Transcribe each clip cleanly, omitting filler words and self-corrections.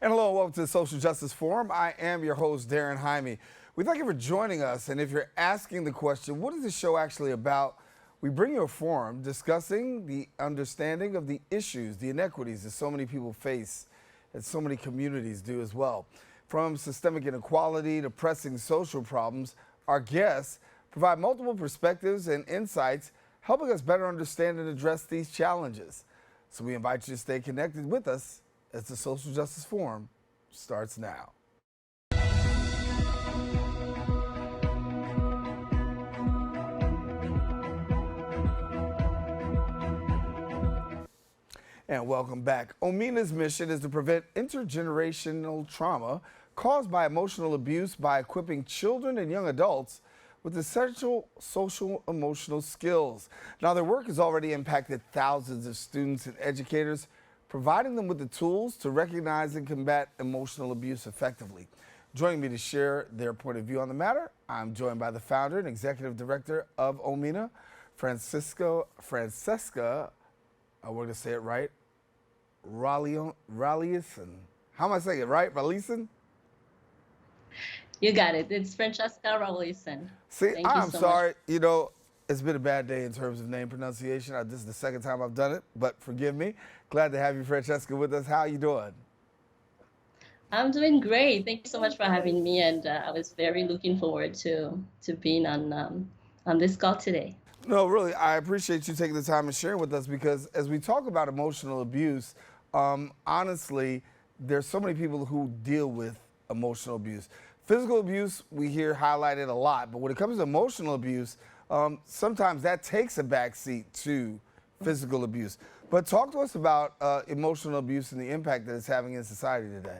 And hello, welcome to the Social Justice Forum. I am your host, Daren Jaime. We thank you for joining us. And if you're asking the question, what is this show actually about? We bring you a forum discussing the understanding of the issues, the inequities that so many people face and so many communities do as well. From systemic inequality to pressing social problems, our guests provide multiple perspectives and insights, helping us better understand and address these challenges. So we invite you to stay connected with us as the Social Justice Forum starts now. And welcome back. OMENA's mission is to prevent intergenerational trauma caused by emotional abuse by equipping children and young adults with essential social emotional skills. Now, their work has already impacted thousands of students and educators, providing them with the tools to recognize and combat emotional abuse effectively. Joining me to share their point of view on the matter, I'm joined by the founder and executive director of OMENA, Francesca, I want to say it right, Rallyson. How am I saying it right? Rallyson? You got it. It's Francesca Rallyson. See, Thank you I'm so sorry. much. You know, it's been a bad day in terms of name pronunciation. This is the second time I've done it, but forgive me. Glad to have you, Francesca, with us. How are you doing? I'm doing great. Thank you so much for having me, and I was very looking forward to being on this call today. No, really, I appreciate you taking the time and sharing with us because as we talk about emotional abuse, honestly, there's so many people who deal with emotional abuse. Physical abuse, we hear highlighted a lot, but when it comes to emotional abuse, sometimes that takes a backseat to physical abuse. But talk to us about emotional abuse and the impact that it's having in society today.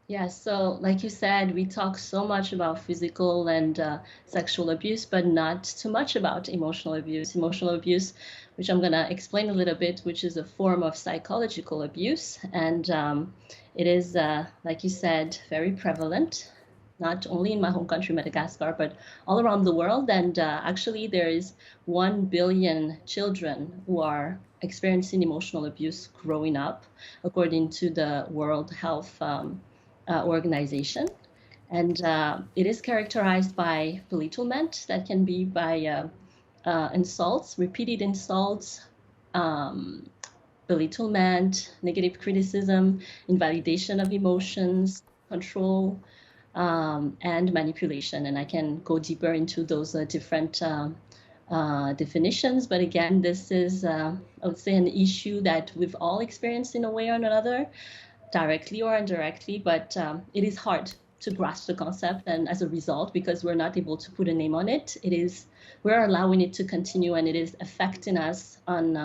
Yeah, so like you said, we talk so much about physical and sexual abuse, but not too much about emotional abuse. Emotional abuse, which I'm going to explain a little bit, which is a form of psychological abuse. And it is, like you said, very prevalent, not only in my home country, Madagascar, but all around the world. And actually, there is 1 billion children who are experiencing emotional abuse growing up, according to the World Health organization. And it is characterized by belittlement that can be by insults, repeated insults, belittlement, negative criticism, invalidation of emotions, control, and manipulation. And I can go deeper into those different definitions. But again, this is, I would say, an issue that we've all experienced in a way or another, directly or indirectly, but it is hard to grasp the concept, and as a result, because we're not able to put a name on it, we're allowing it to continue, and it is affecting us on,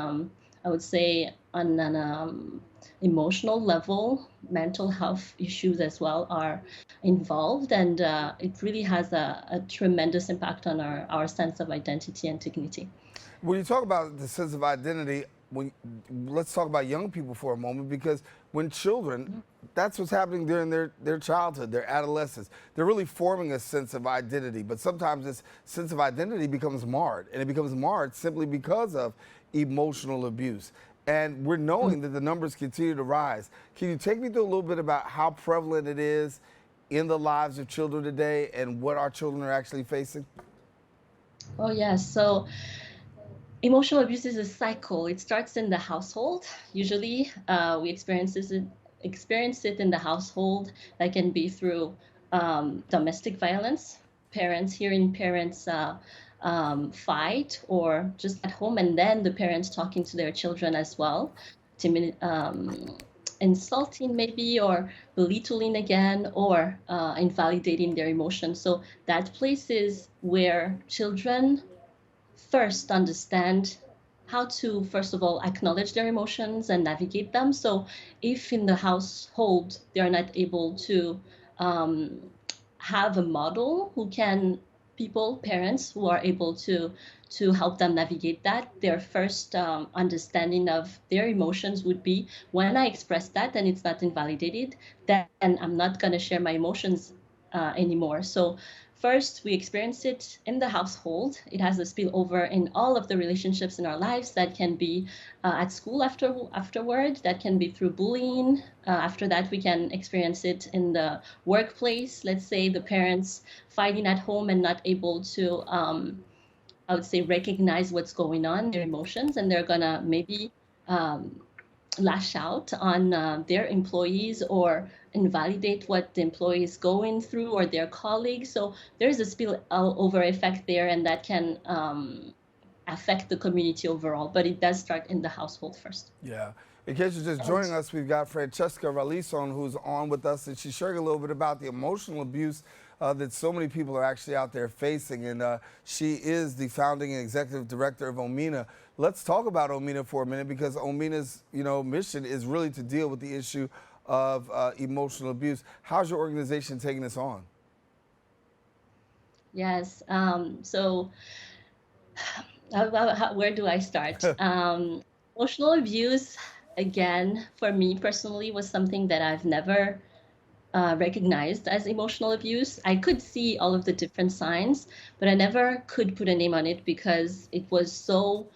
I would say, on an emotional level. Mental health issues as well are involved, and it really has a tremendous impact on our sense of identity and dignity. When you talk about the sense of identity, let's talk about young people for a moment, because when children, that's what's happening during their childhood, their adolescence. They're really forming a sense of identity, but sometimes this sense of identity becomes marred, and it becomes marred simply because of emotional abuse. And we're knowing that the numbers continue to rise. Can you take me through a little bit about how prevalent it is in the lives of children today and what our children are actually facing? Oh, yes. So emotional abuse is a cycle. It starts in the household. Usually, we experience it in the household. That can be through domestic violence, parents hearing parents fight, or just at home, and then the parents talking to their children as well, insulting maybe, or belittling again, or invalidating their emotions. So that place is where children first understand how to, first of all, acknowledge their emotions and navigate them. So if in the household they're not able to have a model who can, parents who are able to help them navigate that, their first understanding of their emotions would be, when I express that and it's not invalidated, then I'm not going to share my emotions anymore. So First, we experience it in the household. It has a spillover in all of the relationships in our lives. That can be at school afterward. That can be through bullying. After that, we can experience it in the workplace. Let's say the parents fighting at home and not able to, I would say, recognize what's going on, their emotions, and they're gonna maybe um, lash out on their employees or invalidate what the employee is going through or their colleagues. So there's a spillover effect there, and that can affect the community overall. But it does start in the household first. Yeah. In case you're just joining us, we've got Francesca Ralison who's on with us, and she's sharing a little bit about the emotional abuse that so many people are actually out there facing. And she is the founding and executive director of OMENA. Let's talk about OMENA for a minute, because OMENA's mission is really to deal with the issue of emotional abuse. How's your organization taking this on? Yes. So where do I start? Emotional abuse, again, for me personally, was something that I've never recognized as emotional abuse. I could see all of the different signs, but I never could put a name on it because it was so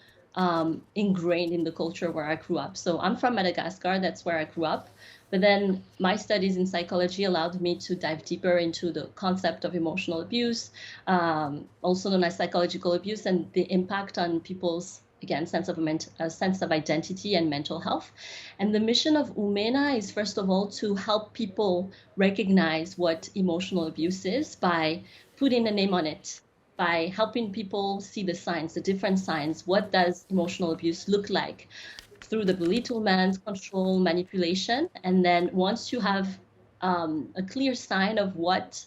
ingrained in the culture where I grew up. So I'm from Madagascar, that's where I grew up. But then my studies in psychology allowed me to dive deeper into the concept of emotional abuse, also known as psychological abuse, and the impact on people's, again, sense of identity and mental health. And the mission of UMENA is, first of all, to help people recognize what emotional abuse is by putting a name on it, by helping people see the signs, the different signs. What does emotional abuse look like? Through the belittlement, control, manipulation. And then once you have a clear sign of what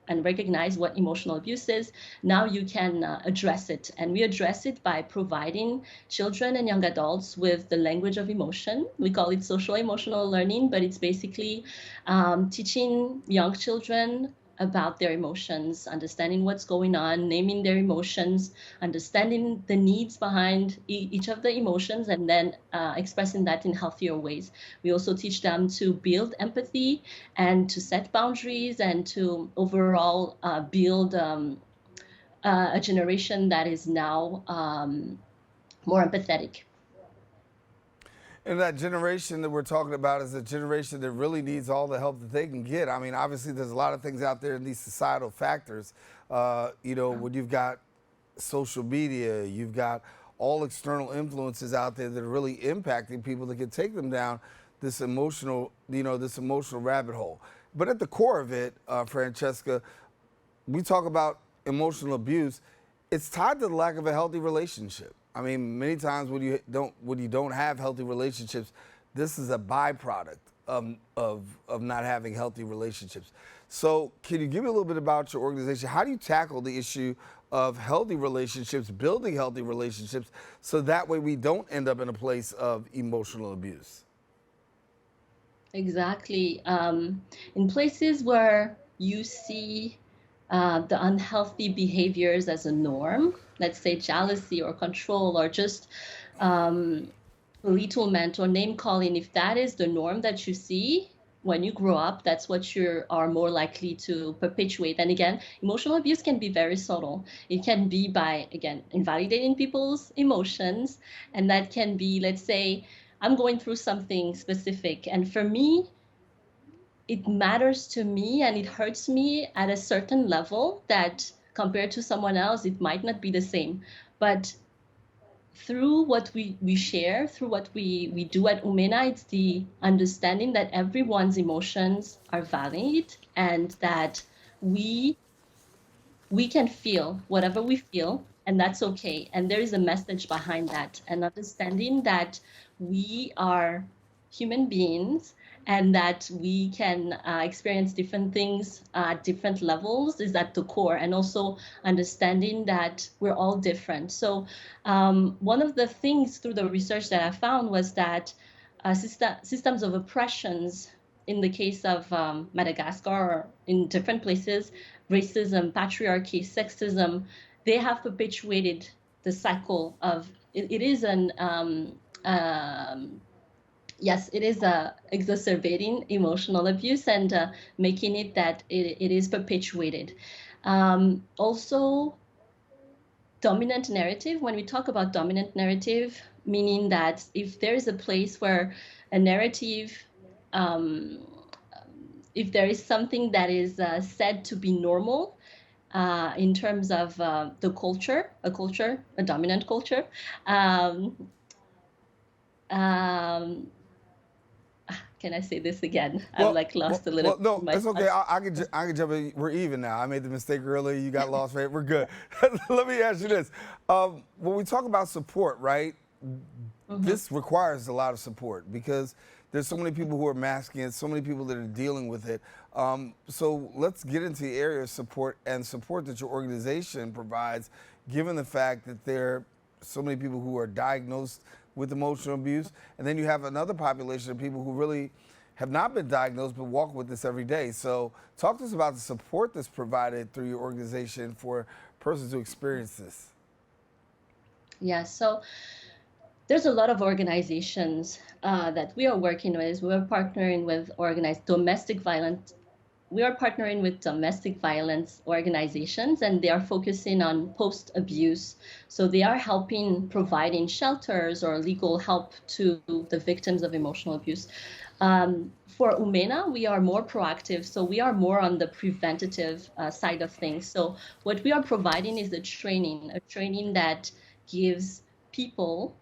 and recognize what emotional abuse is, now you can address it. And we address it by providing children and young adults with the language of emotion. We call it social emotional learning, but it's basically teaching young children about their emotions, understanding what's going on, naming their emotions, understanding the needs behind each of the emotions, and then expressing that in healthier ways. We also teach them to build empathy and to set boundaries and to overall build a generation that is now more empathetic. And that generation that we're talking about is a generation that really needs all the help that they can get. I mean, obviously, there's a lot of things out there in these societal factors. When you've got social media, you've got all external influences out there that are really impacting people that can take them down this emotional rabbit hole. But at the core of it, Francesca, we talk about emotional abuse. It's tied to the lack of a healthy relationship. I mean, many times when you don't have healthy relationships, this is a byproduct of not having healthy relationships. So can you give me a little bit about your organization? How do you tackle the issue of healthy relationships, building healthy relationships, so that way we don't end up in a place of emotional abuse? Exactly. In places where you see the unhealthy behaviors as a norm, let's say jealousy or control or just belittlement or name calling, if that is the norm that you see when you grow up, that's what you are more likely to perpetuate. And again, emotional abuse can be very subtle. It can be by, again, invalidating people's emotions. And that can be, let's say, I'm going through something specific. And for me, it matters to me and it hurts me at a certain level that compared to someone else, it might not be the same. But through what we share, through what we do at UMENA, it's the understanding that everyone's emotions are valid and that we we can feel whatever we feel, and that's okay. And there is a message behind that, and understanding that we are human beings and that we can experience different things at different levels is at the core. And also understanding that we're all different. So one of the things through the research that I found was that systems of oppressions in the case of Madagascar or in different places, racism, patriarchy, sexism, they have perpetuated the cycle of it is an yes, it is exacerbating emotional abuse and making it that it is perpetuated. Also, dominant narrative. When we talk about dominant narrative, meaning that if there is a place where a narrative, um, if there is something that is said to be normal in terms of the culture, a dominant culture, um, um, can I say this again? I'm Well, like lost a little bit no, in my it's okay. thoughts. I can jump in. We're even now. I made the mistake earlier. You got lost, right? We're good. Let me ask you this: when we talk about support, right? Mm-hmm. This requires a lot of support because there's so many people who are masking it, so many people that are dealing with it. So let's get into the area of support and support that your organization provides, given the fact that there are so many people who are diagnosed with emotional abuse, and then you have another population of people who really have not been diagnosed but walk with this every day. So talk to us about the support that's provided through your organization for persons who experience this. Yeah, so there's a lot of organizations that we are working with. We are partnering with organized domestic violence. We are partnering with domestic violence organizations, and they are focusing on post-abuse. So they are helping providing shelters or legal help to the victims of emotional abuse. For Umena, we are more proactive, so we are more on the preventative side of things. So what we are providing is a training that gives people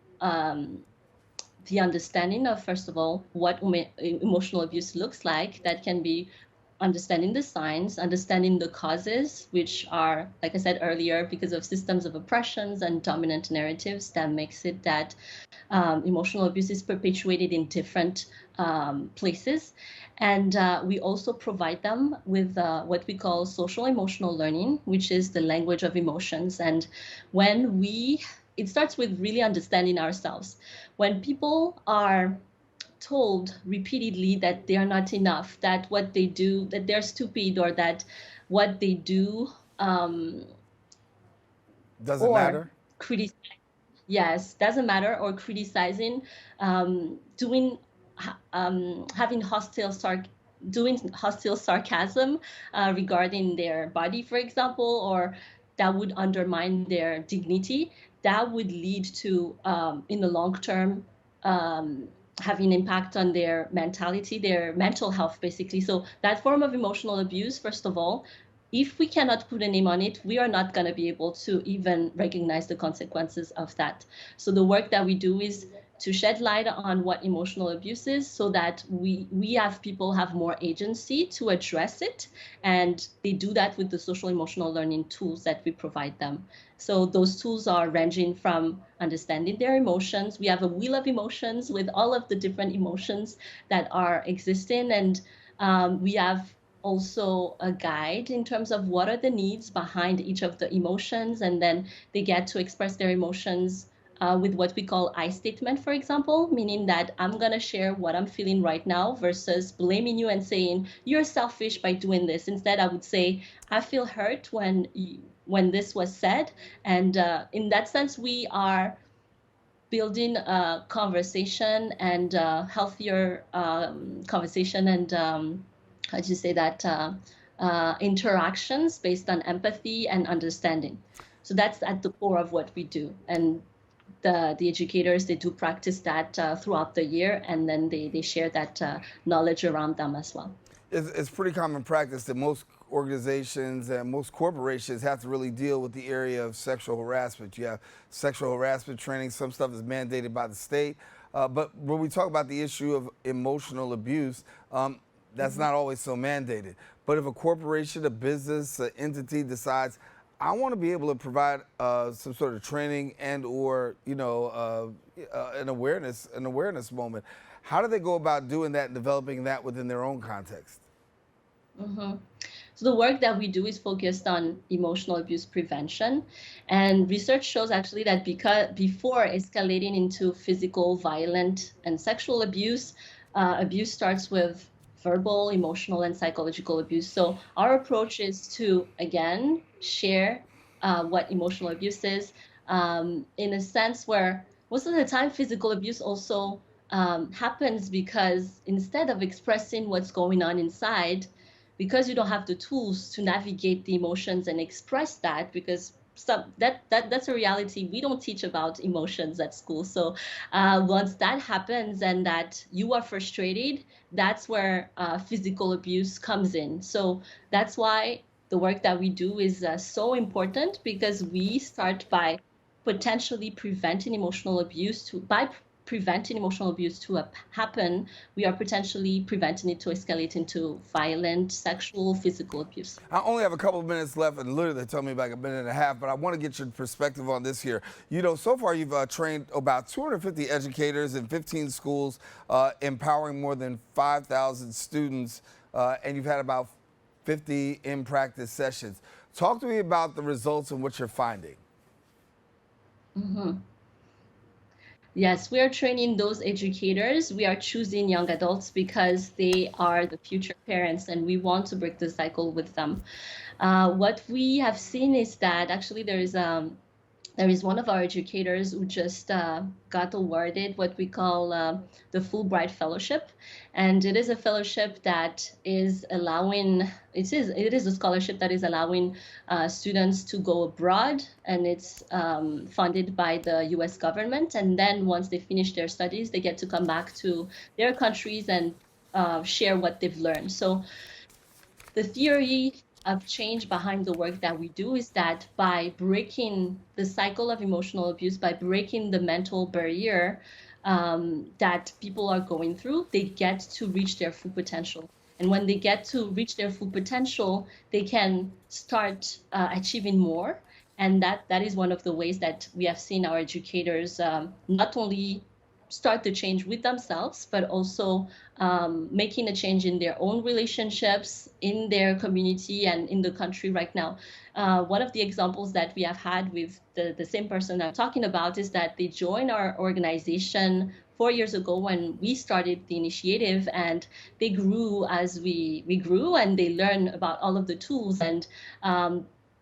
the understanding of, first of all, what emotional abuse looks like. That can be understanding the signs, understanding the causes, which are, like I said earlier, because of systems of oppressions and dominant narratives that makes it that emotional abuse is perpetuated in different places. And we also provide them with what we call social emotional learning, which is the language of emotions. And when it starts with really understanding ourselves. When people are told repeatedly that they are not enough, that what they do, that they're stupid, or that what they do, Does it or matter? criticize, yes, doesn't matter, or criticizing, doing, having doing hostile sarcasm regarding their body, for example, or that would undermine their dignity, that would lead to, in the long term, um, having impact on their mentality, their mental health, basically. So that form of emotional abuse, first of all, if we cannot put a name on it, we are not going to be able to even recognize the consequences of that. So the work that we do is to shed light on what emotional abuse is, so that we have people have more agency to address it, and they do that with the social emotional learning tools that we provide them. So those tools are ranging from understanding their emotions. We have a wheel of emotions with all of the different emotions that are existing, and we have also a guide in terms of what are the needs behind each of the emotions, and then they get to express their emotions with what we call I statement, for example, meaning that I'm going to share what I'm feeling right now versus blaming you and saying you're selfish by doing this. Instead, I would say I feel hurt when this was said, and in that sense, we are building a conversation and healthier conversation and how do you say that, interactions based on empathy and understanding. So that's at the core of what we do. And the educators, they do practice that throughout the year, and then they share that knowledge around them as well. It's pretty common practice that most organizations and most corporations have to really deal with the area of sexual harassment. You have sexual harassment training. Some stuff is mandated by the state. But when we talk about the issue of emotional abuse, that's not always so mandated. But if a corporation, a business, an entity decides, I want to be able to provide some sort of training and or an awareness moment. How do they go about doing that and developing that within their own context? Mm-hmm. So the work that we do is focused on emotional abuse prevention, and research shows actually that because before escalating into physical, violent, and sexual abuse, abuse starts with verbal, emotional, and psychological abuse. So our approach is to again share what emotional abuse is, in a sense where most of the time physical abuse also happens because instead of expressing what's going on inside, because you don't have the tools to navigate the emotions and express that, because that's a reality. We don't teach about emotions at school. So once that happens and that you are frustrated, that's where physical abuse comes in. So that's why the work that we do is so important, because we start by potentially preventing emotional abuse to by preventing emotional abuse to happen, we are potentially preventing it to escalate into violent, sexual, physical abuse. I only have a couple of minutes left, and literally they told me like a minute and a half, but I want to get your perspective on this here. You know, so far you've trained about 250 educators in 15 schools, empowering more than 5,000 students, and you've had about 50 in-practice sessions. Talk to me about the results and what you're finding. Mm-hmm. Yes, we are training those educators. We are choosing young adults because they are the future parents, and we want to break the cycle with them. What we have seen is that actually there is one of our educators who just got awarded what we call the Fulbright Fellowship, and it is a fellowship that is allowing it is a scholarship that is allowing students to go abroad, and it's funded by the U.S. government. And then once they finish their studies, they get to come back to their countries and share what they've learned. So the theory of change behind the work that we do is that by breaking the cycle of emotional abuse, by breaking the mental barrier that people are going through, they get to reach their full potential. And when they get to reach their full potential, they can start achieving more. And that is one of the ways that we have seen our educators not only start the change with themselves, but also making a change in their own relationships, in their community, and in the country right now. One of the examples that we have had with the same person I'm talking about is that they joined our organization 4 years ago when we started the initiative, and they grew as we grew, and they learned about all of the tools. And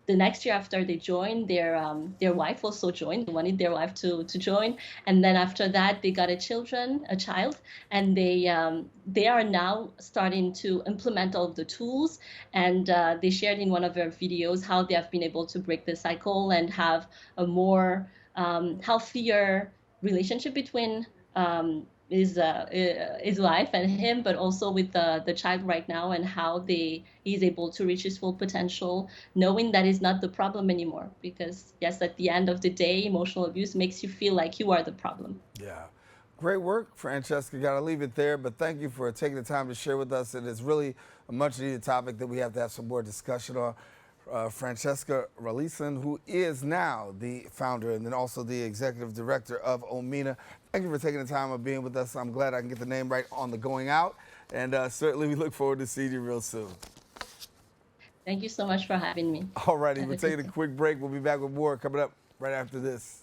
the next year after they joined, their wife also joined. They wanted their wife to join, and then after that, they got a child, and they are now starting to implement all of the tools. And they shared in one of their videos how they have been able to break the cycle and have a more healthier relationship between his wife and him, but also with the child right now, and how he's able to reach his full potential, knowing that is not the problem anymore. Because yes, at the end of the day, emotional abuse makes you feel like you are the problem. Yeah. Great work, Francesca. Got to leave it there, but thank you for taking the time to share with us. It is really a much needed topic that we have to have some more discussion on. Francesca Ralison, who is now the founder and then also the executive director of Omena. Thank you for taking the time of being with us. I'm glad I can get the name right on the going out, and certainly we look forward to seeing you real soon. Thank you so much for having me. All righty, we're taking a quick break. We'll be back with more coming up right after this.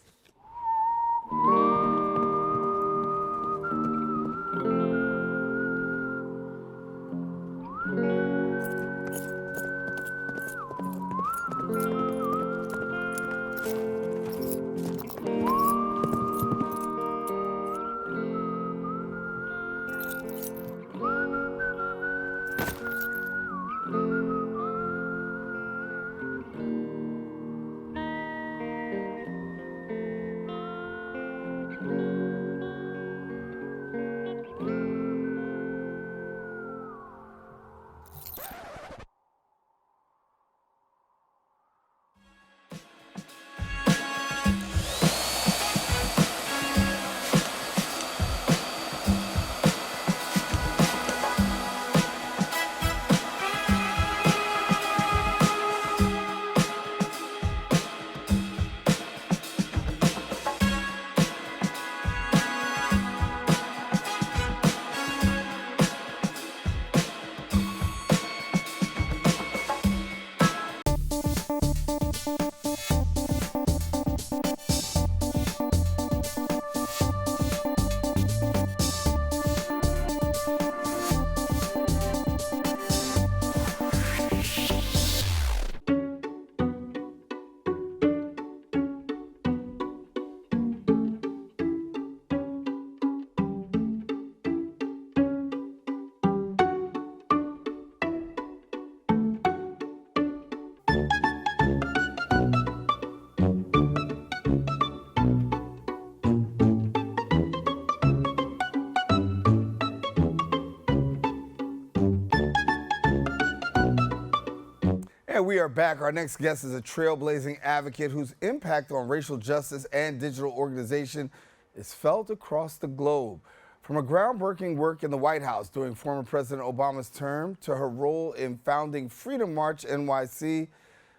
And we are back. Our next guest is a trailblazing advocate whose impact on racial justice and digital organization is felt across the globe. From her groundbreaking work in the White House during former President Obama's term to her role in founding Freedom March NYC,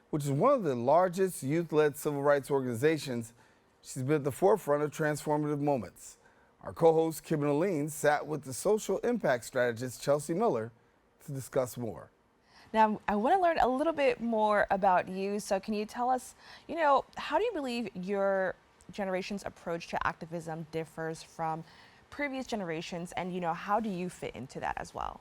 which is one of the largest youth-led civil rights organizations, she's been at the forefront of transformative moments. Our co-host, Kim Aline, sat with the social impact strategist, Chelsea Miller, to discuss more. Now, I want to learn a little bit more about you. So, can you tell us, how do you believe your generation's approach to activism differs from previous generations? And, how do you fit into that as well?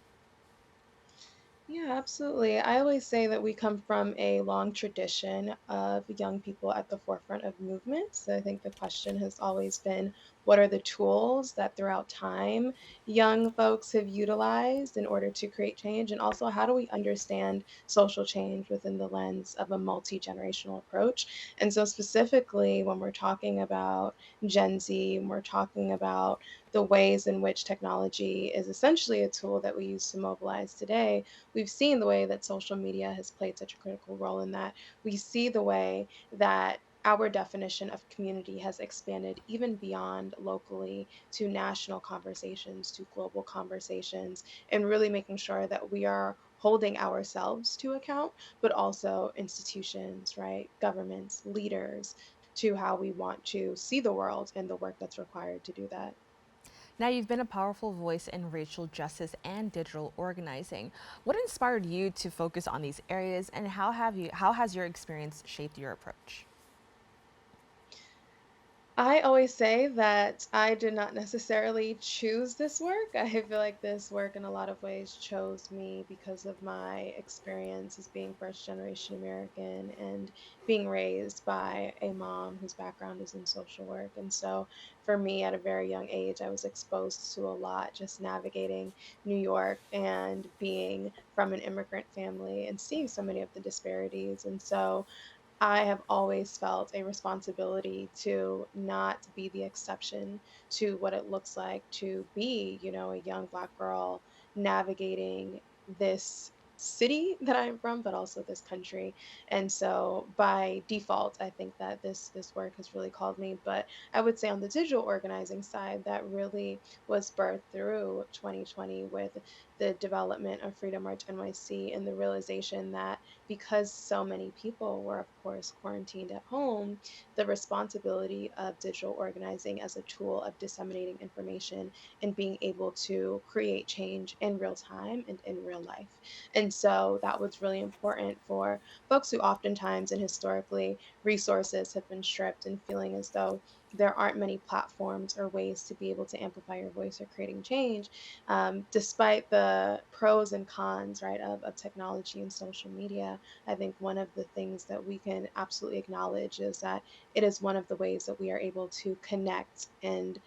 Yeah, absolutely. I always say that we come from a long tradition of young people at the forefront of movements. So I think the question has always been, what are the tools that throughout time young folks have utilized in order to create change? And also, how do we understand social change within the lens of a multi-generational approach? And so specifically, when we're talking about Gen Z, and we're talking about the ways in which technology is essentially a tool that we use to mobilize today, we've seen the way that social media has played such a critical role in that. We see the way that our definition of community has expanded even beyond locally to national conversations, to global conversations, and really making sure that we are holding ourselves to account, but also institutions, right? Governments, leaders, to how we want to see the world and the work that's required to do that. Now, you've been a powerful voice in racial justice and digital organizing. What inspired you to focus on these areas, and how has your experience shaped your approach? I always say that I did not necessarily choose this work. I feel like this work, in a lot of ways, chose me because of my experience as being first generation American and being raised by a mom whose background is in social work. And so, for me, at a very young age, I was exposed to a lot just navigating New York and being from an immigrant family and seeing so many of the disparities. And so, I have always felt a responsibility to not be the exception to what it looks like to be, a young Black girl navigating this city that I'm from, but also this country. And so by default, I think that this work has really called me. But I would say on the digital organizing side, that really was birthed through 2020 with the development of Freedom March NYC and the realization that because so many people were, of course, quarantined at home, the responsibility of digital organizing as a tool of disseminating information and being able to create change in real time and in real life. And so that was really important for folks who oftentimes and historically resources have been stripped and feeling as though there aren't many platforms or ways to be able to amplify your voice or creating change, despite the pros and cons, right, of technology and social media. I think one of the things that we can absolutely acknowledge is that it is one of the ways that we are able to connect and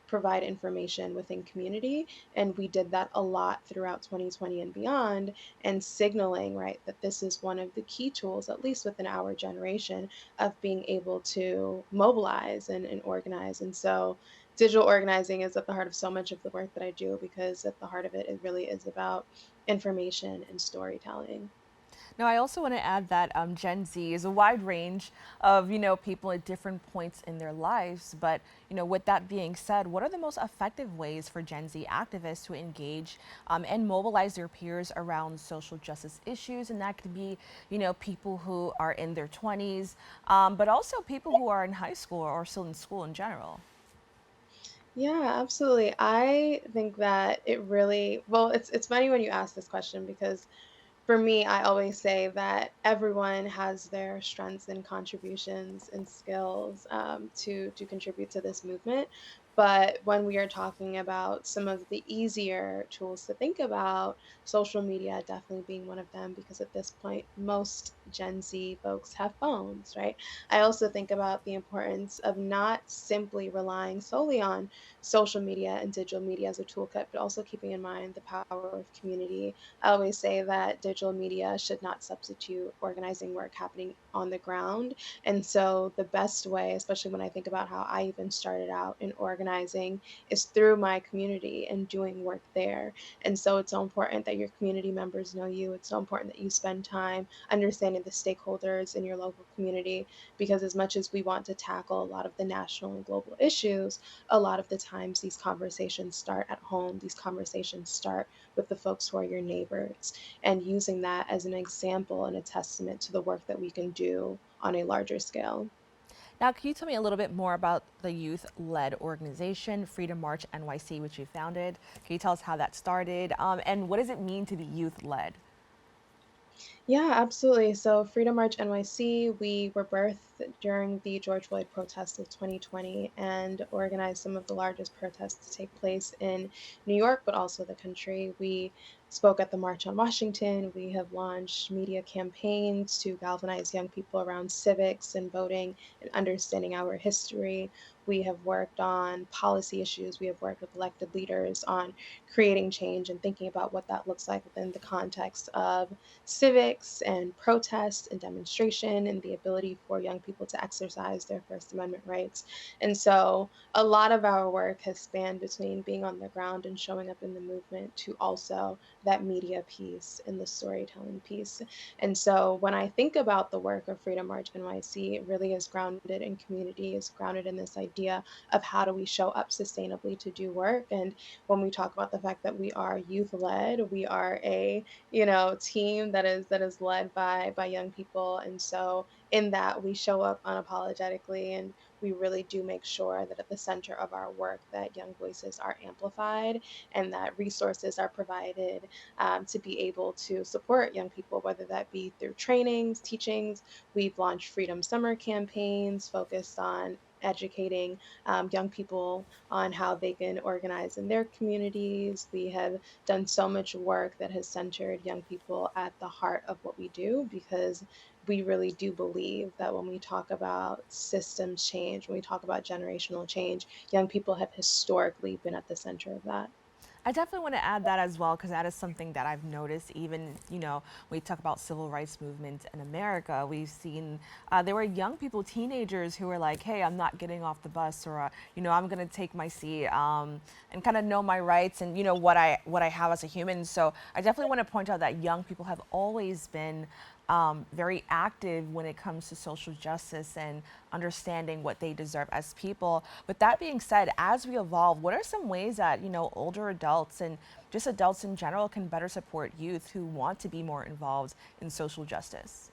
provide information within community. And we did that a lot throughout 2020 and beyond, and signaling, right, that this is one of the key tools, at least within our generation, of being able to mobilize and organize. And so digital organizing is at the heart of so much of the work that I do because at the heart of it, it really is about information and storytelling. Now, I also want to add that Gen Z is a wide range of, people at different points in their lives. But, with that being said, what are the most effective ways for Gen Z activists to engage and mobilize their peers around social justice issues? And that could be, people who are in their 20s, but also people who are in high school or still in school in general. Yeah, absolutely. I think that it really, well, it's funny when you ask this question because for me, I always say that everyone has their strengths and contributions and skills to contribute to this movement. But when we are talking about some of the easier tools to think about, social media definitely being one of them, because at this point, most Gen Z folks have phones, right? I also think about the importance of not simply relying solely on social media and digital media as a toolkit, but also keeping in mind the power of community. I always say that digital media should not substitute organizing work happening on the ground. And so, the best way, especially when I think about how I even started out in organizing, is through my community and doing work there. And so, it's so important that your community members know you. It's so important that you spend time understanding the stakeholders in your local community, because as much as we want to tackle a lot of the national and global issues, a lot of the times these conversations start at home. These conversations start with the folks who are your neighbors, and using that as an example and a testament to the work that we can do on a larger scale. Now, can you tell me a little bit more about the youth-led organization, Freedom March NYC, which you founded? Can you tell us how that started? And what does it mean to be youth-led? Yeah, absolutely. So, Freedom March NYC, we were birthed during the George Floyd protests of 2020 and organized some of the largest protests to take place in New York, but also the country. We spoke at the March on Washington. We have launched media campaigns to galvanize young people around civics and voting and understanding our history. We have worked on policy issues. We have worked with elected leaders on creating change and thinking about what that looks like within the context of civics and protest and demonstration and the ability for young people to exercise their First Amendment rights. And so a lot of our work has spanned between being on the ground and showing up in the movement to also that media piece and the storytelling piece. And so when I think about the work of Freedom March NYC, it really is grounded in community, is grounded in this idea of how do we show up sustainably to do work. And when we talk about the fact that we are youth led, we are a team that is led by young people. And so in that, we show up unapologetically, and we really do make sure that at the center of our work that young voices are amplified and that resources are provided, to be able to support young people, whether that be through trainings, teachings. We've launched freedom summer campaigns focused on educating young people on how they can organize in their communities. We have done so much work that has centered young people at the heart of what we do, because we really do believe that when we talk about systems change, when we talk about generational change, young people have historically been at the center of that. I definitely want to add that as well, because that is something that I've noticed. Even, when we talk about civil rights movement in America, we've seen there were young people, teenagers, who were like, "Hey, I'm not getting off the bus," or "I'm going to take my seat," and kind of know my rights and what I have as a human. So I definitely want to point out that young people have always been very active when it comes to social justice and understanding what they deserve as people. With that being said, as we evolve, what are some ways that, older adults and just adults in general can better support youth who want to be more involved in social justice?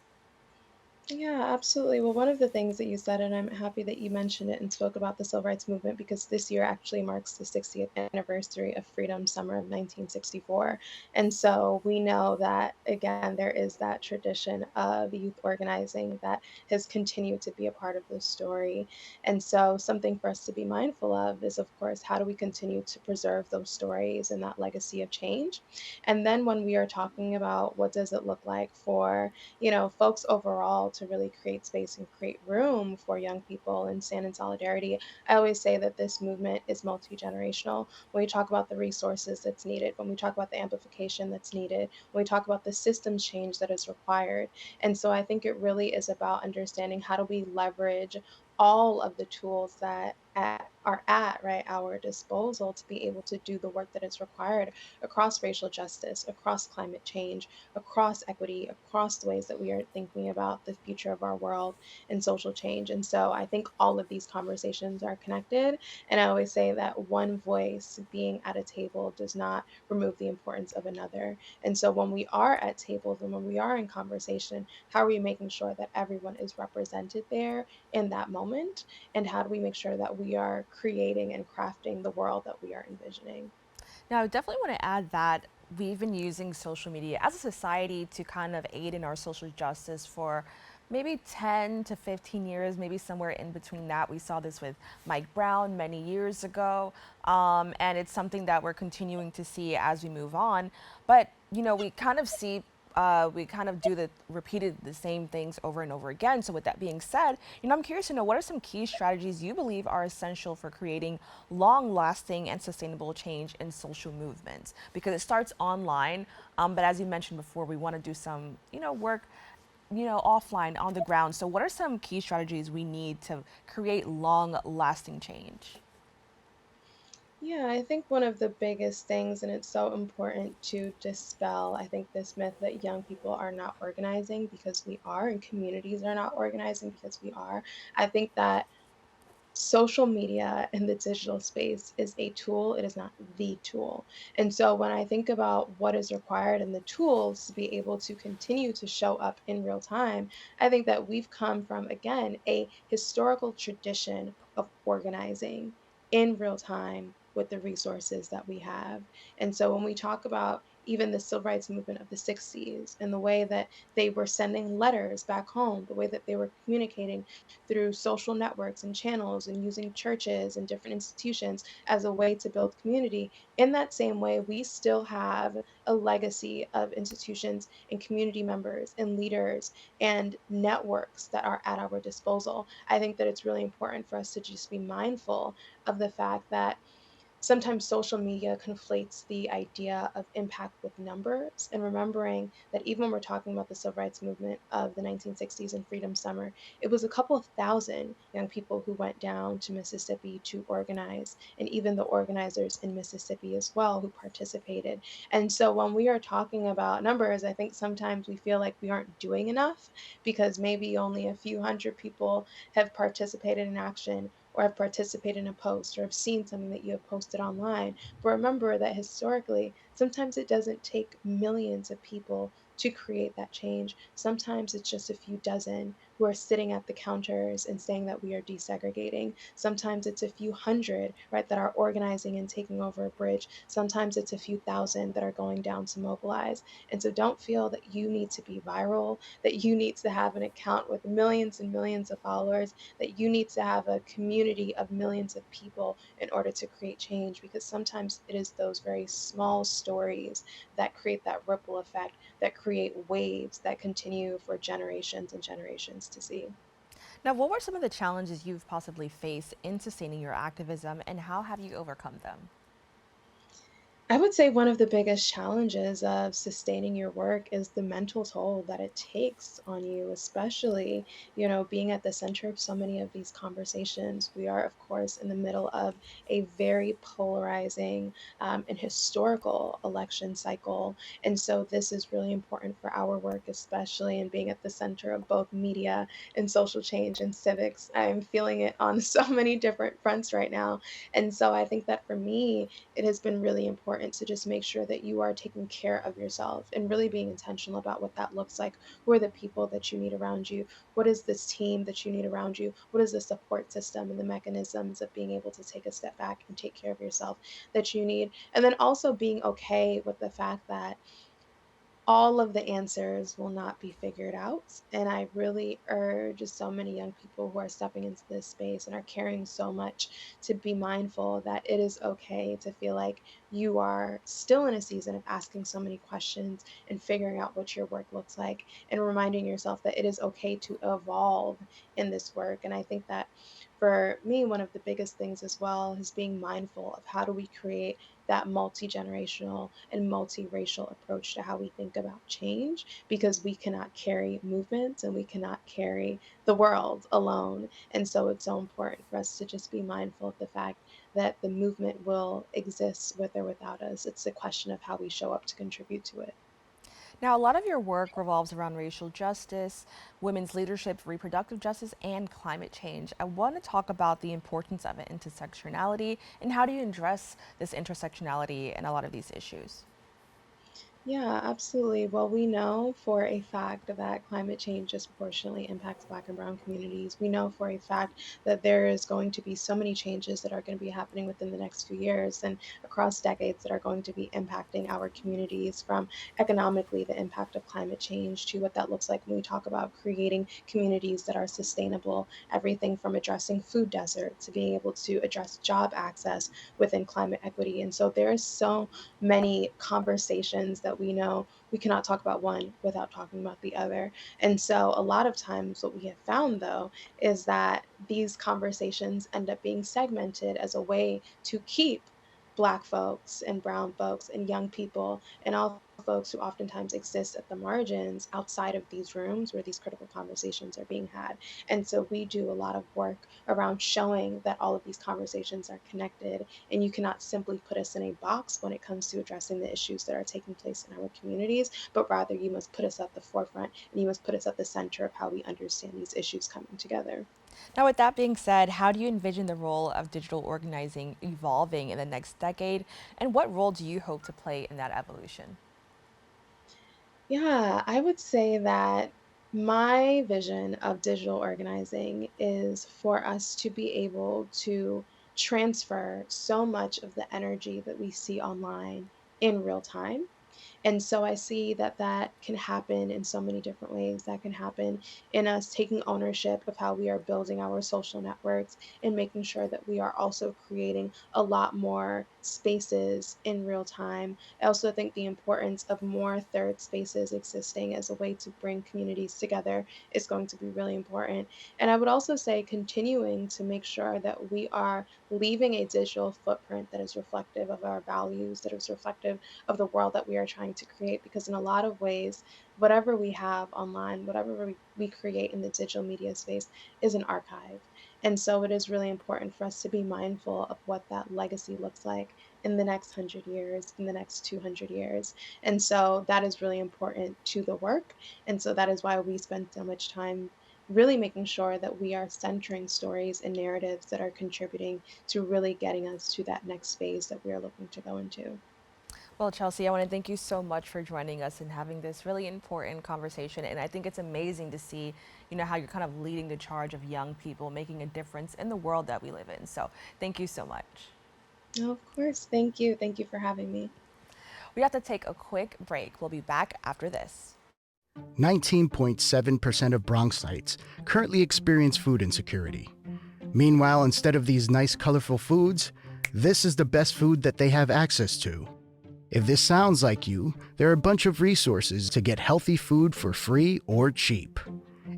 Yeah, absolutely. Well, one of the things that you said, and I'm happy that you mentioned it and spoke about the civil rights movement, because this year actually marks the 60th anniversary of Freedom Summer of 1964. And so we know that, again, there is that tradition of youth organizing that has continued to be a part of the story. And so, something for us to be mindful of is, of course, how do we continue to preserve those stories and that legacy of change? And then, when we are talking about what does it look like for folks overall to really create space and create room for young people and stand in solidarity. I always say that this movement is multi generational. When we talk about the resources that's needed, when we talk about the amplification that's needed, when we talk about the systems change that is required. And so I think it really is about understanding how do we leverage all of the tools that are at right our disposal to be able to do the work that is required across racial justice, across climate change, across equity, across the ways that we are thinking about the future of our world and social change. And so I think all of these conversations are connected. And I always say that one voice being at a table does not remove the importance of another. And so when we are at tables and when we are in conversation, how are we making sure that everyone is represented there in that moment? And how do we make sure that we are creating and crafting the world that we are envisioning? Now, I definitely want to add that we've been using social media as a society to kind of aid in our social justice for maybe 10 to 15 years, maybe somewhere in between that. We saw this with Mike Brown many years ago, and it's something that we're continuing to see as we move on. But, we kind of see we kind of do the repeated the same things over and over again. So with that being said, I'm curious to know what are some key strategies you believe are essential for creating long-lasting and sustainable change in social movements? Because it starts online, but as you mentioned before, we want to do some, work, offline on the ground. So what are some key strategies we need to create long-lasting change? Yeah, I think one of the biggest things, and it's so important to dispel, I think, this myth that young people are not organizing because we are, and communities are not organizing because we are. I think that social media and the digital space is a tool, it is not the tool. And so when I think about what is required and the tools to be able to continue to show up in real time, I think that we've come from, again, a historical tradition of organizing in real time with the resources that we have. And so when we talk about even the civil rights movement of the 60s and the way that they were sending letters back home, the way that they were communicating through social networks and channels and using churches and different institutions as a way to build community. In that same way, we still have a legacy of institutions and community members and leaders and networks that are at our disposal. I think that it's really important for us to just be mindful of the fact that sometimes social media conflates the idea of impact with numbers, and remembering that even when we're talking about the civil rights movement of the 1960s and Freedom Summer, it was a couple of thousand young people who went down to Mississippi to organize, and even the organizers in Mississippi as well who participated. And so when we are talking about numbers, I think sometimes we feel like we aren't doing enough because maybe only a few hundred people have participated in action or have participated in a post or have seen something that you have posted online. But remember that historically, sometimes it doesn't take millions of people to create that change. Sometimes it's just a few dozen who are sitting at the counters and saying that we are desegregating. Sometimes it's a few hundred, right, that are organizing and taking over a bridge. Sometimes it's a few thousand that are going down to mobilize. And so don't feel that you need to be viral, that you need to have an account with millions and millions of followers, that you need to have a community of millions of people in order to create change, because sometimes it is those very small stories that create that ripple effect, that create waves that continue for generations and generations to see. Now, what were some of the challenges you've possibly faced in sustaining your activism, and how have you overcome them? I would say one of the biggest challenges of sustaining your work is the mental toll that it takes on you, especially, being at the center of so many of these conversations. We are, of course, in the middle of a very polarizing and historical election cycle. And so this is really important for our work, especially in being at the center of both media and social change and civics. I am feeling it on so many different fronts right now. And so I think that for me, it has been really important to just make sure that you are taking care of yourself and really being intentional about what that looks like. Who are the people that you need around you? What is this team that you need around you? What is the support system and the mechanisms of being able to take a step back and take care of yourself that you need? And then also being okay with the fact that all of the answers will not be figured out. And I really urge so many young people who are stepping into this space and are caring so much to be mindful that it is okay to feel like you are still in a season of asking so many questions and figuring out what your work looks like, and reminding yourself that it is okay to evolve in this work. And I think that for me, one of the biggest things as well is being mindful of how do we create that multi generational and multiracial approach to how we think about change, because we cannot carry movements and we cannot carry the world alone. And so it's so important for us to just be mindful of the fact that the movement will exist with or without us. It's a question of how we show up to contribute to it. Now, a lot of your work revolves around racial justice, women's leadership, reproductive justice, and climate change. I want to talk about the importance of intersectionality and how do you address this intersectionality in a lot of these issues? Yeah, absolutely. Well, we know for a fact that climate change disproportionately impacts Black and Brown communities. We know for a fact that there is going to be so many changes that are going to be happening within the next few years and across decades that are going to be impacting our communities, from economically the impact of climate change to what that looks like when we talk about creating communities that are sustainable, everything from addressing food desert to being able to address job access within climate equity. And so there is so many conversations that that we know we cannot talk about one without talking about the other. And so a lot of times what we have found though is that these conversations end up being segmented as a way to keep Black folks and brown folks and young people and all folks who oftentimes exist at the margins outside of these rooms where these critical conversations are being had. And so we do a lot of work around showing that all of these conversations are connected, and you cannot simply put us in a box when it comes to addressing the issues that are taking place in our communities, but rather you must put us at the forefront and you must put us at the center of how we understand these issues coming together. Now, with that being said, how do you envision the role of digital organizing evolving in the next decade? And what role do you hope to play in that evolution? Yeah, I would say that my vision of digital organizing is for us to be able to transfer so much of the energy that we see online in real time. And so I see that that can happen in so many different ways. That can happen in us taking ownership of how we are building our social networks and making sure that we are also creating a lot more spaces in real time. I also think the importance of more third spaces existing as a way to bring communities together is going to be really important. And I would also say continuing to make sure that we are leaving a digital footprint that is reflective of our values, that is reflective of the world that we are trying to create. Because in a lot of ways, whatever we have online, whatever we create in the digital media space is an archive. And so it is really important for us to be mindful of what that legacy looks like in the next 100 years, in the next 200 years. And so that is really important to the work. And so that is why we spend so much time really making sure that we are centering stories and narratives that are contributing to really getting us to that next phase that we are looking to go into. Well, Chelsea, I want to thank you so much for joining us and having this really important conversation. And I think it's amazing to see, how you're kind of leading the charge of young people making a difference in the world that we live in. So thank you so much. Oh, of course. Thank you. Thank you for having me. We have to take a quick break. We'll be back after this. 19.7% of Bronxites currently experience food insecurity. Meanwhile, instead of these nice, colorful foods, this is the best food that they have access to. If this sounds like you, there are a bunch of resources to get healthy food for free or cheap.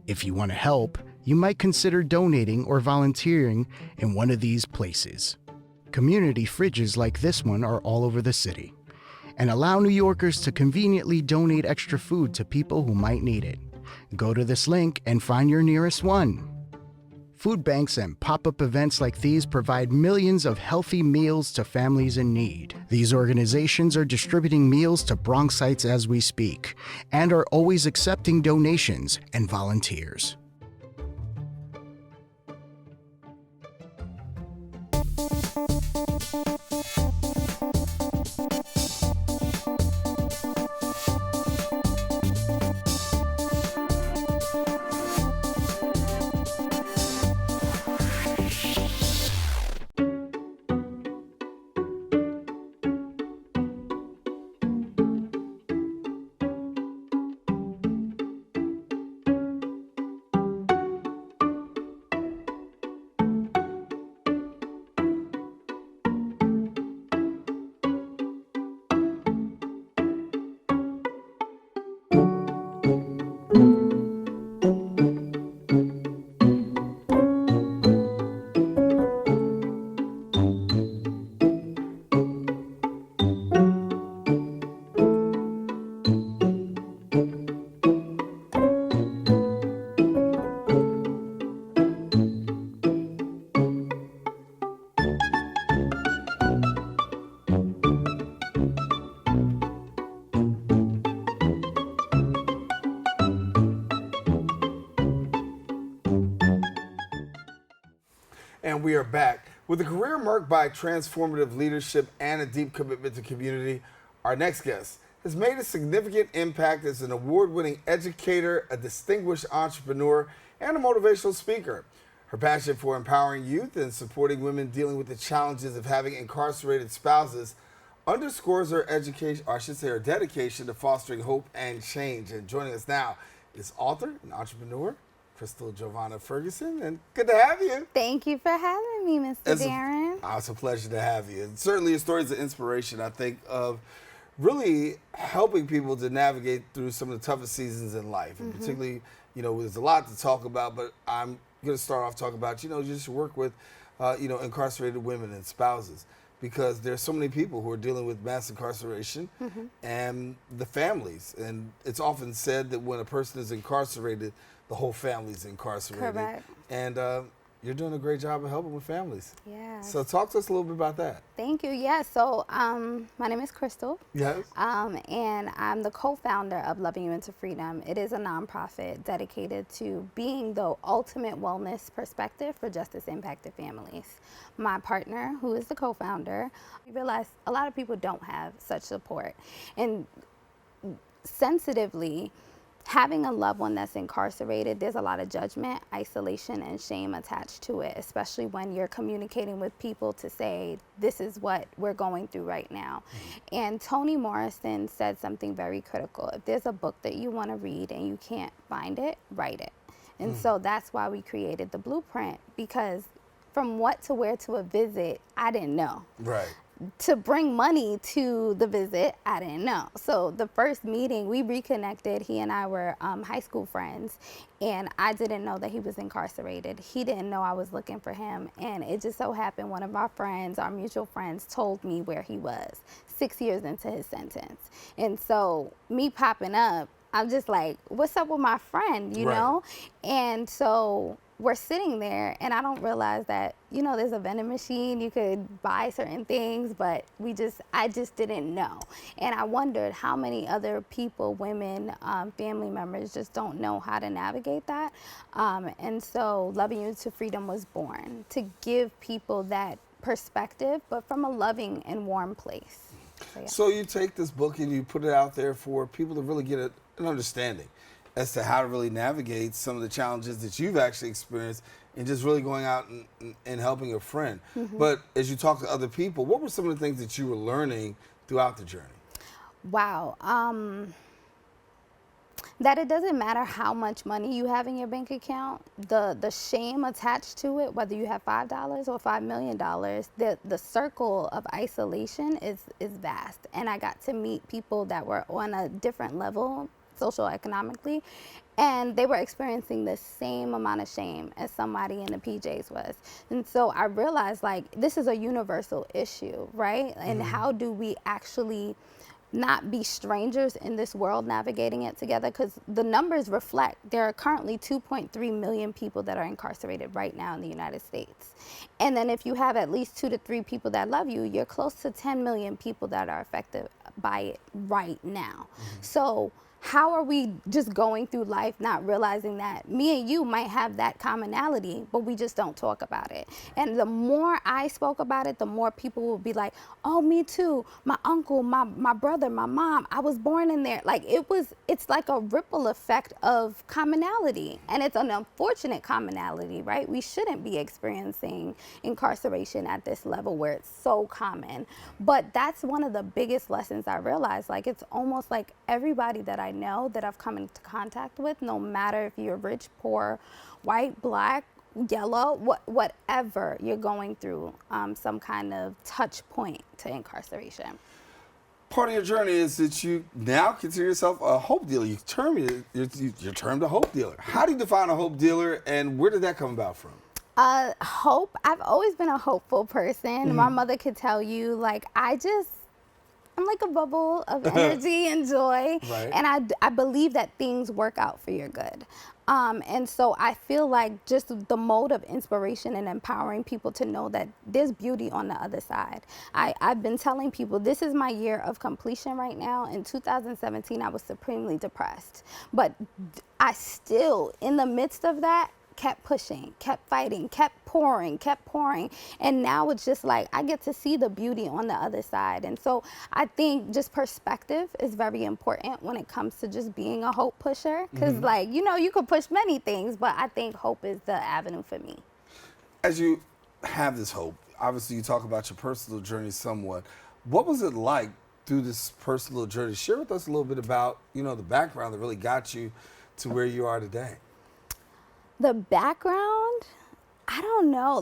If you want to help, you might consider donating or volunteering in one of these places. Community fridges like this one are all over the city and allow New Yorkers to conveniently donate extra food to people who might need it. Go to this link and find your nearest one. Food banks and pop-up events like these provide millions of healthy meals to families in need. These organizations are distributing meals to Bronxites as we speak and are always accepting donations and volunteers. And we are back. With a career marked by transformative leadership and a deep commitment to community, our next guest has made a significant impact as an award-winning educator, a distinguished entrepreneur, and a motivational speaker. Her passion for empowering youth and supporting women dealing with the challenges of having incarcerated spouses underscores her education, or I should say her dedication to fostering hope and change. And joining us now is author and entrepreneur, Crystal Giovanna Ferguson, and good to have you. Thank you for having me, Mr. Daren. It's a pleasure to have you. And certainly your story is an inspiration, I think, of really helping people to navigate through some of the toughest seasons in life. And particularly, there's a lot to talk about, but I'm going to start off talking about, just work with, incarcerated women and spouses, because there's so many people who are dealing with mass incarceration and the families. And it's often said that when a person is incarcerated, the whole family's incarcerated. Correct. And you're doing a great job of helping with families. Yeah. So talk to us a little bit about that. Thank you. Yeah. So my name is Crystal. Yes. And I'm the co-founder of Loving You Into Freedom. It is a nonprofit dedicated to being the ultimate wellness perspective for justice-impacted families. My partner, who is the co-founder, we realized a lot of people don't have such support. And sensitively, having a loved one that's incarcerated, there's a lot of judgment, isolation, and shame attached to it, especially when you're communicating with people to say, this is what we're going through right now. And Toni Morrison said something very critical. If there's a book that you want to read and you can't find it, write it. And so that's why we created the blueprint, because from what to where to a visit, I didn't know. Right. To bring money to the visit, I didn't know. So the first meeting, we reconnected. He and I were high school friends, and I didn't know that he was incarcerated. He didn't know I was looking for him, and it just so happened one of our friends, our mutual friends, told me where he was 6 years into his sentence. And so me popping up, I'm just like, what's up with my friend, you know? And so we're sitting there, and I don't realize that, there's a vending machine, you could buy certain things, but I just didn't know. And I wondered how many other people, women, family members just don't know how to navigate that. And so Loving You to Freedom was born to give people that perspective, but from a loving and warm place. So, yeah. So you take this book and you put it out there for people to really get an understanding as to how to really navigate some of the challenges that you've actually experienced and just really going out and helping a friend. But as you talk to other people, what were some of the things that you were learning throughout the journey? Wow. That it doesn't matter how much money you have in your bank account, the shame attached to it, whether you have $5 or $5 million, the circle of isolation is vast. And I got to meet people that were on a different level socioeconomically, and they were experiencing the same amount of shame as somebody in the PJs was. And so I realized, this is a universal issue, right? And how do we actually not be strangers in this world navigating it together? Because the numbers reflect there are currently 2.3 million people that are incarcerated right now in the United States. And then if you have at least 2 to 3 people that love you, you're close to 10 million people that are affected by it right now. So how are we just going through life not realizing that me and you might have that commonality, but we just don't talk about it? And the more I spoke about it, the more people will be like, oh, me too. My uncle, my brother, my mom, I was born in there. It's like a ripple effect of commonality. And it's an unfortunate commonality, right? We shouldn't be experiencing incarceration at this level where it's so common. But that's one of the biggest lessons I realized. It's almost like everybody that I know that I've come into contact with, no matter if you're rich, poor, white, black, yellow, whatever you're going through, some kind of touch point to incarceration. Part of your journey is that you now consider yourself a hope dealer. You're termed a hope dealer. How do you define a hope dealer, and where did that come about from? Hope, I've always been a hopeful person. My mother could tell you, I'm like a bubble of energy and joy. Right. And I believe that things work out for your good. And so I feel like just the mode of inspiration and empowering people to know that there's beauty on the other side. I've been telling people this is my year of completion right now. In 2017, I was supremely depressed. But I still, in the midst of that, kept pushing, kept fighting, kept pouring. And now it's just I get to see the beauty on the other side. And so I think just perspective is very important when it comes to just being a hope pusher. Because you could push many things, but I think hope is the avenue for me. As you have this hope, obviously you talk about your personal journey somewhat. What was it like through this personal journey? Share with us a little bit about, the background that really got you to where you are today. The background, I don't know.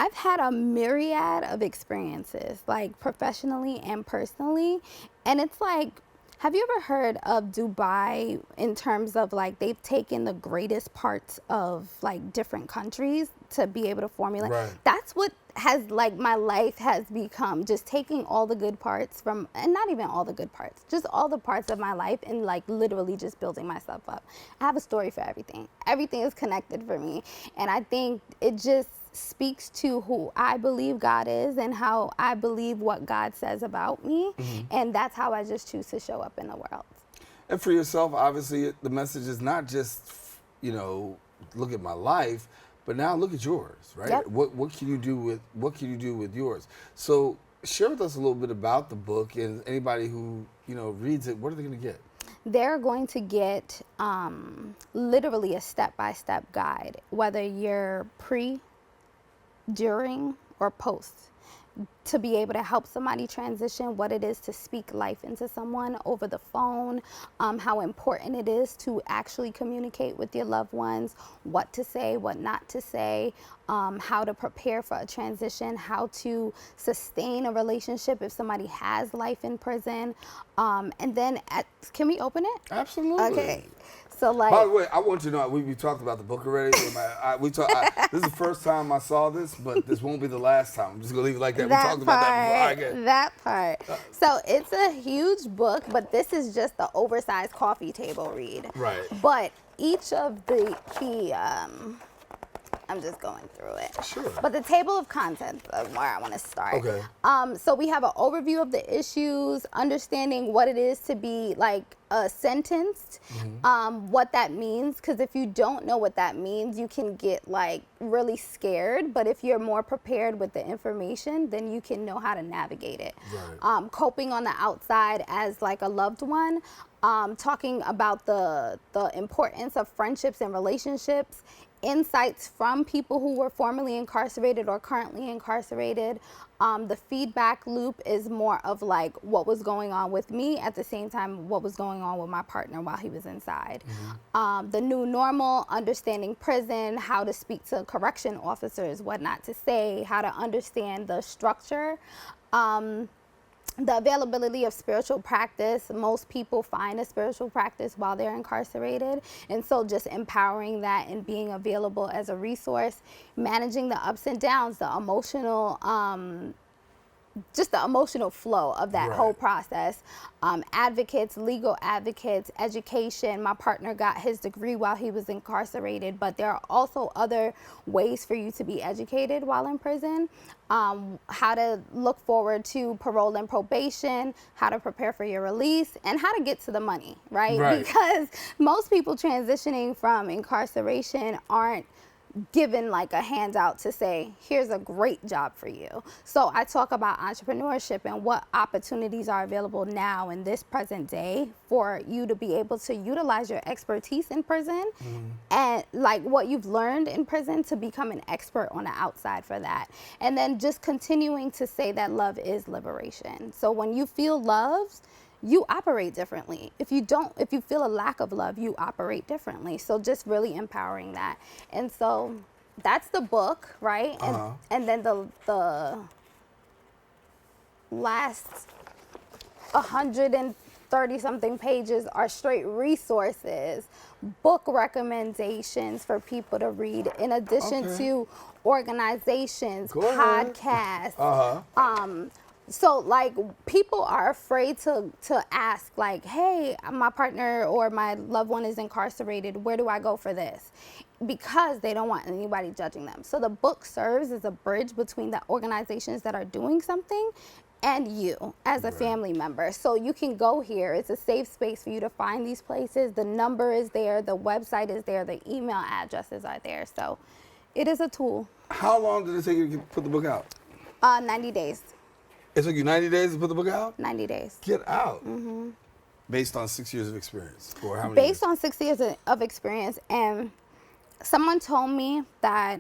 I've had a myriad of experiences, like professionally and personally. And it's like, have you ever heard of Dubai in terms of like they've taken the greatest parts of like different countries to be able to formulate? Right. That's what has like my life has become, just taking all the good parts from, and not even all the good parts, just all the parts of my life and like literally just building myself up. I have a story for everything. Everything is connected for me. And I think it just speaks to who I believe God is and how I believe what God says about me. And that's how I just choose to show up in the world. And for yourself, obviously, the message is not just, look at my life, but now look at yours, right? Yep. What can you do with yours? So share with us a little bit about the book, and anybody who reads it, what are they going to get? They're going to get literally a step-by-step guide, whether you're pre, during, or post, to be able to help somebody transition, what it is to speak life into someone over the phone, how important it is to actually communicate with your loved ones, what to say, what not to say, how to prepare for a transition, how to sustain a relationship if somebody has life in prison. And then, can we open it? Absolutely. Okay. So like, by the way, I want you to know we talked about the book already. This is the first time I saw this, but this won't be the last time. I'm just gonna leave it like that. We talked about that before. I get That part. So it's a huge book, but this is just the oversized coffee table read. Right. But each of the I'm just going through it. Sure. But the table of contents is where I want to start. Okay. So we have an overview of the issues, understanding what it is to be like sentenced, what that means. Because if you don't know what that means, you can get like really scared. But if you're more prepared with the information, then you can know how to navigate it. Right. Coping on the outside as like a loved one. Talking about the importance of friendships and relationships. Insights from people who were formerly incarcerated or currently incarcerated. The feedback loop is more of like what was going on with me, at the same time what was going on with my partner while he was inside. The new normal, understanding prison, how to speak to correction officers, what not to say, how to understand the structure. The availability of spiritual practice. Most people find a spiritual practice while they're incarcerated. And so just empowering that and being available as a resource, managing the ups and downs, the emotional, just the emotional flow of that whole process. Advocates, legal advocates, education. My partner got his degree while he was incarcerated, but there are also other ways for you to be educated while in prison. How to look forward to parole and probation, how to prepare for your release, and how to get to the money, right? Because most people transitioning from incarceration aren't given like a handout to say, here's a great job for you. So I talk about entrepreneurship and what opportunities are available now in this present day for you to be able to utilize your expertise in prison and like what you've learned in prison to become an expert on the outside for that. And then just continuing to say that love is liberation. So when you feel loved, you operate differently. If you feel a lack of love, you operate differently. So just really empowering that. And so that's the book, right? And then the last 130 something pages are straight resources, book recommendations for people to read, in addition to organizations, podcasts. So like people are afraid to ask like, hey, my partner or my loved one is incarcerated, where do I go for this? Because they don't want anybody judging them. So the book serves as a bridge between the organizations that are doing something and you as a family member. So you can go here. It's a safe space for you to find these places. The number is there, the website is there, the email addresses are there. So it is a tool. How long did it take you to put the book out? 90 days. It took you 90 days to put the book out? 90 days. Get out. Based on 6 years of experience, or how many? Based on 6 years of experience, and someone told me that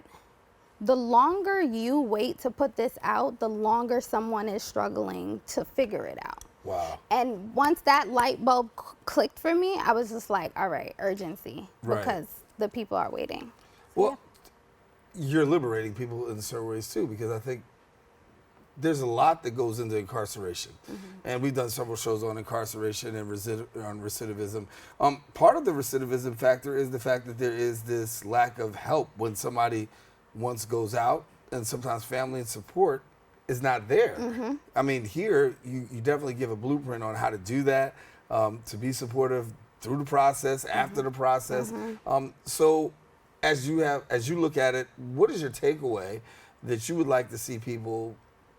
the longer you wait to put this out, the longer someone is struggling to figure it out. Wow. And once that light bulb clicked for me, I was just like, all right, urgency, because the people are waiting. Well, you're liberating people in certain ways too, because I think there's a lot that goes into incarceration. And we've done several shows on incarceration and on recidivism. Part of the recidivism factor is the fact that there is this lack of help when somebody once goes out, and sometimes family and support is not there. I mean, here, you definitely give a blueprint on how to do that, to be supportive through the process, after the process. So as you look at it, what is your takeaway that you would like to see people,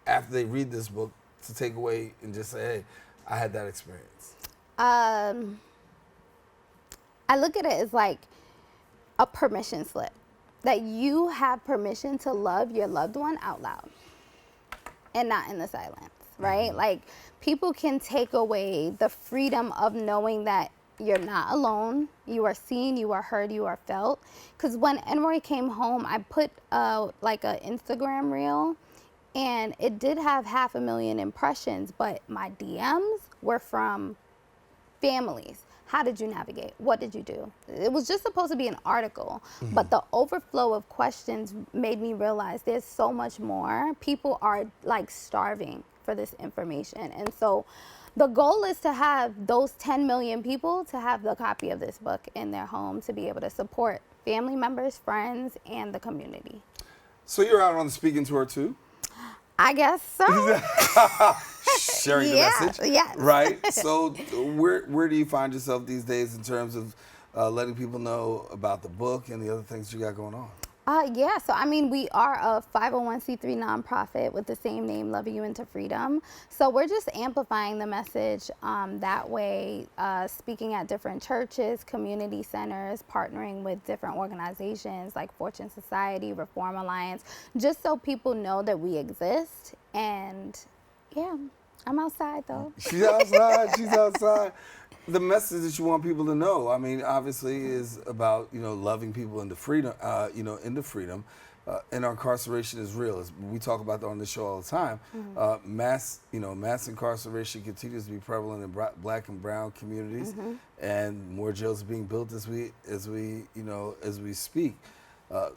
after they read this book, to take away and just say, hey, I had that experience? I look at it as like a permission slip, that you have permission to love your loved one out loud and not in the silence, right? Like, people can take away the freedom of knowing that you're not alone, you are seen, you are heard, you are felt. Because when Enroy came home, I put like an Instagram reel, and it did have 500,000 impressions, but my DMs were from families. How did you navigate? What did you do? It was just supposed to be an article, but the overflow of questions made me realize there's so much more. People are like starving for this information. And so the goal is to have those 10 million people to have the copy of this book in their home, to be able to support family members, friends, and the community. So you're out on the speaking tour too? I guess so. Sharing the message? Yes. Right? So where do you find yourself these days in terms of letting people know about the book and the other things you got going on? Yeah, so I mean, we are a 501c3 nonprofit with the same name, Loving You Into Freedom. So we're just amplifying the message that way, speaking at different churches, community centers, partnering with different organizations like Fortune Society, Reform Alliance, just so people know that we exist. And yeah, I'm outside though. She's outside. She's outside. The message that you want people to know, I mean, obviously, is about, loving people into freedom, into freedom. And our incarceration is real. We talk about that on the show all the time. Mass incarceration continues to be prevalent in Black and brown communities, and more jails are being built as we speak.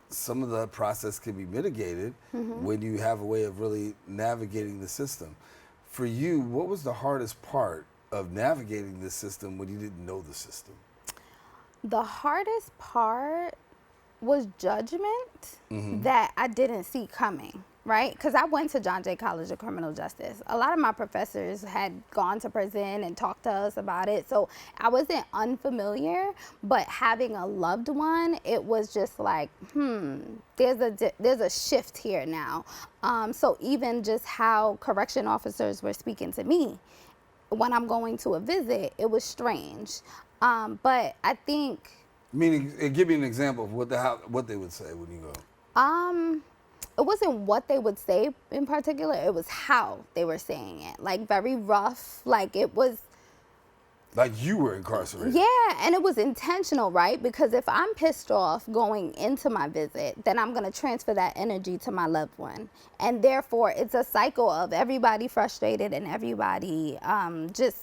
Some of the process can be mitigated when you have a way of really navigating the system. For you, what was the hardest part of navigating this system when you didn't know the system? The hardest part was judgment that I didn't see coming, right? Because I went to John Jay College of Criminal Justice. A lot of my professors had gone to prison and talked to us about it, so I wasn't unfamiliar, but having a loved one, it was just like, there's a shift here now. So even just how correction officers were speaking to me when I'm going to a visit, it was strange. But I think... Meaning, give me an example of what they would say when you go. It wasn't what they would say in particular, it was how they were saying it. Like, very rough, like it was... Like you were incarcerated. Yeah, and it was intentional, right? Because if I'm pissed off going into my visit, then I'm going to transfer that energy to my loved one. And therefore, it's a cycle of everybody frustrated and everybody just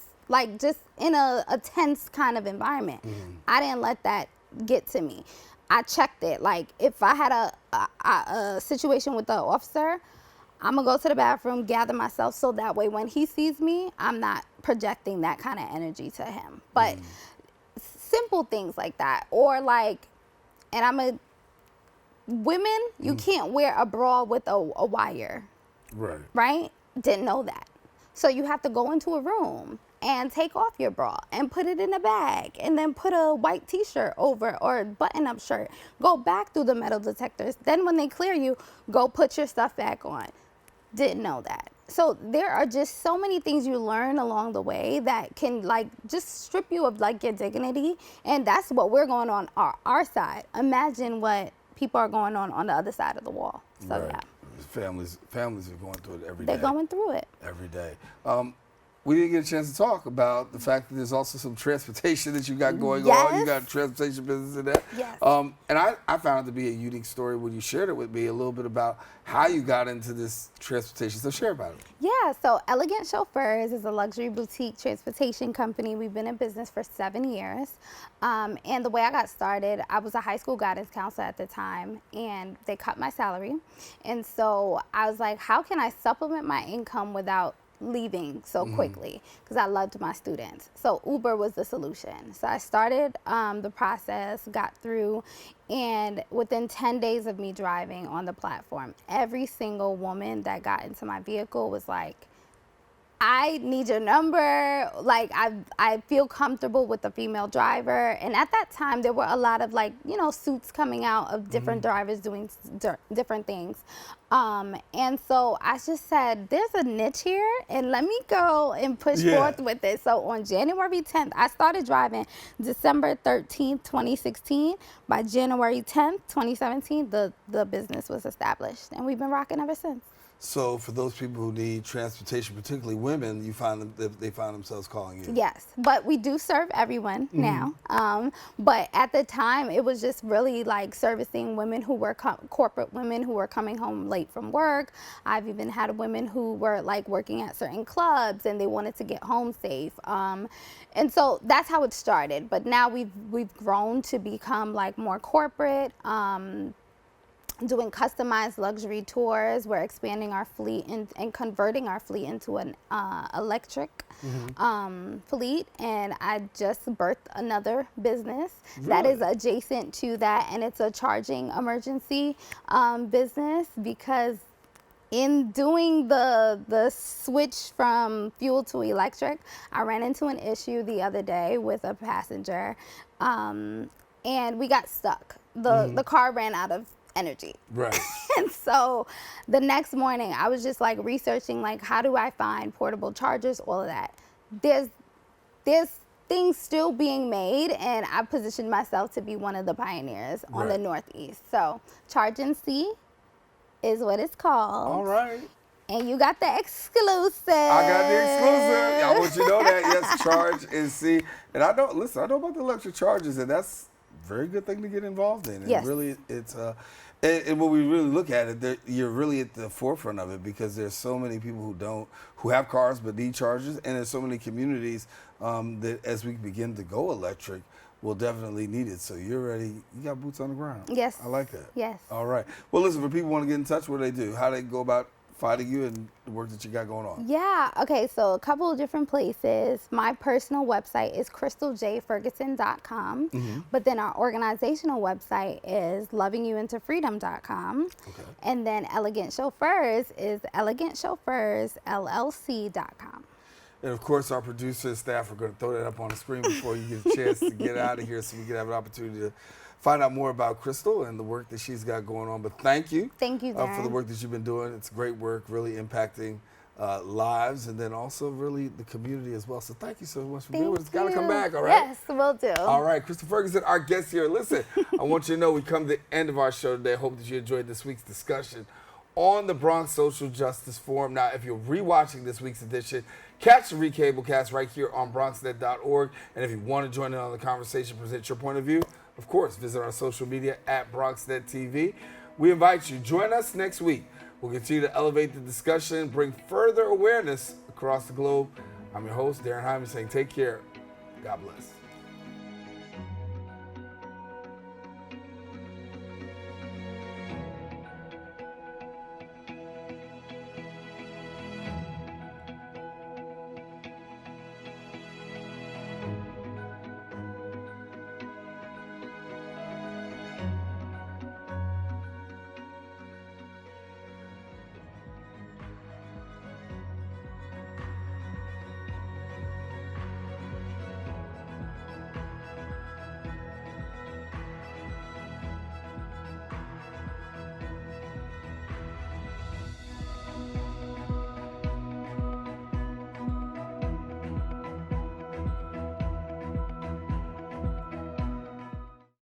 in a tense kind of environment. I didn't let that get to me. I checked it. Like, if I had a situation with the officer, I'm going to go to the bathroom, gather myself, so that way when he sees me, I'm not projecting that kind of energy to him. But simple things like that. Or like, and women, you can't wear a bra with a wire. Right? Didn't know that. So you have to go into a room and take off your bra and put it in a bag and then put a white t-shirt over or a button-up shirt. Go back through the metal detectors. Then when they clear you, go put your stuff back on. Didn't know that. So there are just so many things you learn along the way that can like just strip you of like your dignity. And that's what we're going on our side. Imagine what people are going on the other side of the wall. So yeah. Families are going through it every day. They're going through it. Every day. we didn't get a chance to talk about the fact that there's also some transportation that you got going on. Yes. You got a transportation business in that. Yes. And I found it to be a unique story when you shared it with me, a little bit about how you got into this transportation. So share about it. Yeah, so Elegant Chauffeurs is a luxury boutique transportation company. We've been in business for 7 years. And the way I got started, I was a high school guidance counselor at the time, and they cut my salary. And so I was like, how can I supplement my income without leaving so quickly, because I loved my students. So Uber was the solution. So I started the process, got through, and within 10 days of me driving on the platform, every single woman that got into my vehicle was like, I need your number. Like, I feel comfortable with the female driver. And at that time, there were a lot of, like, you know, suits coming out of different drivers doing different things. And so I just said, there's a niche here, and let me go and push forth with it. So on January 10th, I started driving December 13th, 2016. By January 10th, 2017, the business was established, and we've been rocking ever since. So for those people who need transportation, particularly women, you find them, they find themselves calling you. Yes, but we do serve everyone now. But at the time, it was just really like servicing women who were corporate women who were coming home late from work. I've even had women who were like working at certain clubs and they wanted to get home safe. And so that's how it started. But now we've grown to become like more corporate. Doing customized luxury tours. We're expanding our fleet and converting our fleet into an electric fleet. And I just birthed another business that is adjacent to that, and it's a charging emergency business, because in doing the switch from fuel to electric, I ran into an issue the other day with a passenger, and we got stuck. The car ran out of energy. Right. And so the next morning I was just like researching, like, how do I find portable chargers, all of that. There's things still being made, and I positioned myself to be one of the pioneers on the Northeast. So Charge and See is what it's called. All right. And you got the exclusive. I got the exclusive. I want you to know that. Yes, Charge and See. And I know about the electric chargers, and that's a very good thing to get involved in. And yes. Really, it's and when we really look at it, you're really at the forefront of it, because there's so many people who have cars but need chargers, and there's so many communities that as we begin to go electric, will definitely need it. So you're ready. You got boots on the ground. Yes. I like that. Yes. All right. Well, listen, for people who want to get in touch, what do they do? How do they go about finding you and the work that you got going on? Yeah, okay, so a couple of different places. My personal website is crystaljferguson.com, but then our organizational website is lovingyouintofreedom.com. Okay. And then Elegant Chauffeurs is elegantchauffeursllc.com. And of course, our producer and staff are going to throw that up on the screen before you get a chance to get out of here, so we can have an opportunity to find out more about Crystal and the work that she's got going on. But thank you. Thank you, Daren. For the work that you've been doing. It's great work, really impacting lives, and then also really the community as well. So thank you so much for being with us. Got to come back, all right? Yes, will do. All right, Crystal Ferguson, our guest here. Listen, I want you to know we come to the end of our show today. I hope that you enjoyed this week's discussion on the Bronx Social Justice Forum. Now, if you're rewatching this week's edition, catch the recablecast right here on BronxNet.org. And if you want to join in on the conversation, present your point of view, of course, visit our social media at BronxNet TV. We invite you. Join us next week. We'll continue to elevate the discussion, bring further awareness across the globe. I'm your host, Daren Jaime, saying take care. God bless.